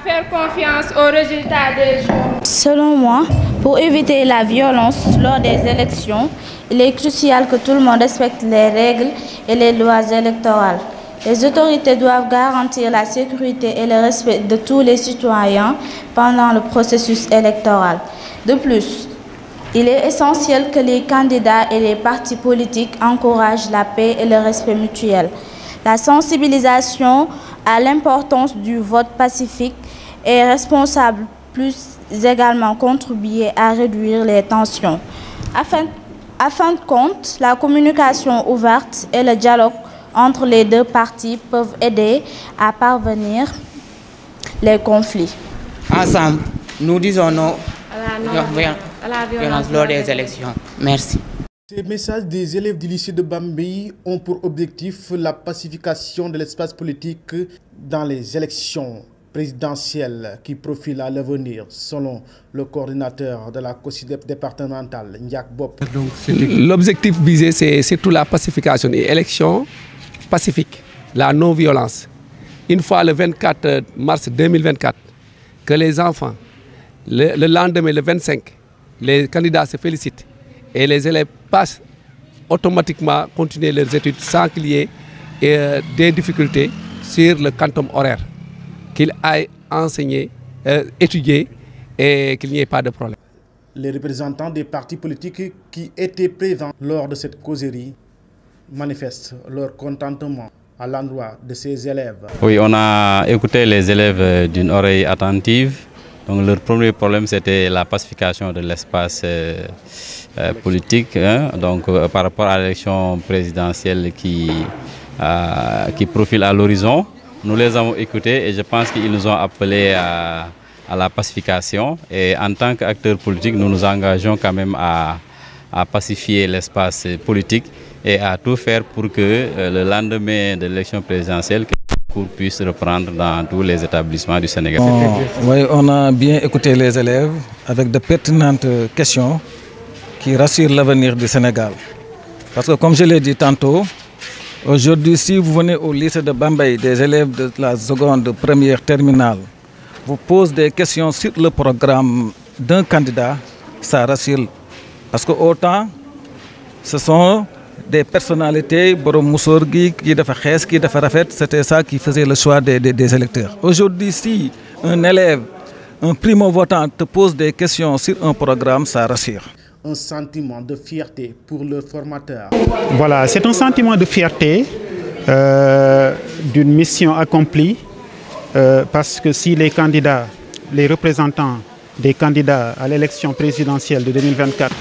faire confiance aux résultats des jours. Selon moi, pour éviter la violence lors des élections, il est crucial que tout le monde respecte les règles et les lois électorales. Les autorités doivent garantir la sécurité et le respect de tous les citoyens pendant le processus électoral. De plus, il est essentiel que les candidats et les partis politiques encouragent la paix et le respect mutuel. La sensibilisation à l'importance du vote pacifique et responsable plus également contribuer à réduire les tensions. Afin de compte, la communication ouverte et le dialogue entre les deux parties peuvent aider à parvenir les conflits. Ensemble, nous disons non à la violence lors des élections. Merci. Ces messages des élèves du lycée de Bambey ont pour objectif la pacification de l'espace politique dans les élections présidentielles qui profilent à l'avenir, selon le coordinateur de la COSYDEP départementale, Ndiak Bop. L'objectif visé, c'est surtout la pacification et élection pacifique, la non-violence. Une fois le 24 mars 2024, que les enfants, le lendemain, le 25, les candidats se félicitent et les élèves passent automatiquement continuer leurs études sans qu'il y ait des difficultés sur le quantum horaire, qu'ils aillent enseigner, étudier et qu'il n'y ait pas de problème. Les représentants des partis politiques qui étaient présents lors de cette causerie manifestent leur contentement à l'endroit de ces élèves. Oui, on a écouté les élèves d'une oreille attentive. Donc leur premier problème, c'était la pacification de l'espace politique, hein, donc par rapport à l'élection présidentielle qui profile à l'horizon. Nous les avons écoutés et je pense qu'ils nous ont appelés à la pacification. Et en tant qu'acteurs politiques, nous nous engageons quand même à pacifier l'espace politique et à tout faire pour que le lendemain de l'élection présidentielle, que le cours puisse reprendre dans tous les établissements du Sénégal. Oui, on a bien écouté les élèves avec de pertinentes questions qui rassurent l'avenir du Sénégal. Parce que comme je l'ai dit tantôt, aujourd'hui, si vous venez au lycée de Bambey, des élèves de la seconde, première, terminale, vous posez des questions sur le programme d'un candidat, ça rassure. Parce que autant, ce sont des personnalités, Borom Moussorgui, qui dafa xees, qui dafa rafet, c'était ça qui faisait le choix des électeurs. Aujourd'hui, si un élève, un primo-votant te pose des questions sur un programme, ça rassure. Un sentiment de fierté pour le formateur. Voilà, c'est un sentiment de fierté d'une mission accomplie parce que si les candidats, les représentants des candidats à l'élection présidentielle de 2024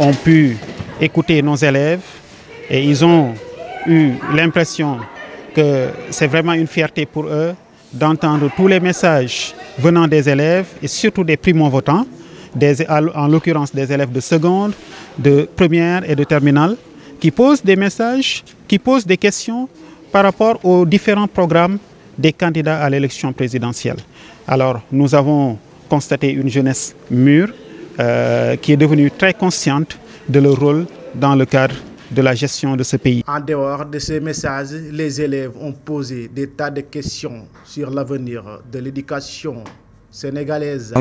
ont pu écouter nos élèves et ils ont eu l'impression que c'est vraiment une fierté pour eux d'entendre tous les messages venant des élèves et surtout des primo-votants, en l'occurrence des élèves de seconde, de première et de terminale, qui posent des messages, qui posent des questions par rapport aux différents programmes des candidats à l'élection présidentielle. Alors, nous avons constaté une jeunesse mûre qui est devenue très consciente de leur rôle dans le cadre de la gestion de ce pays. En dehors de ces messages, les élèves ont posé des tas de questions sur l'avenir de l'éducation sénégalaise.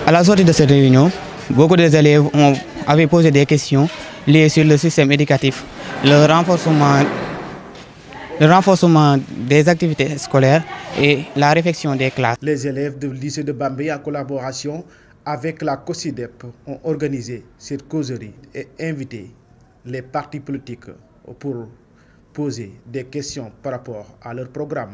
À la sortie de cette réunion, beaucoup d'élèves avaient posé des questions liées sur le système éducatif, le renforcement des activités scolaires et la réfection des classes. Les élèves du lycée de Bambey, en collaboration avec la COSYDEP, ont organisé cette causerie et invité les partis politiques pour poser des questions par rapport à leur programme.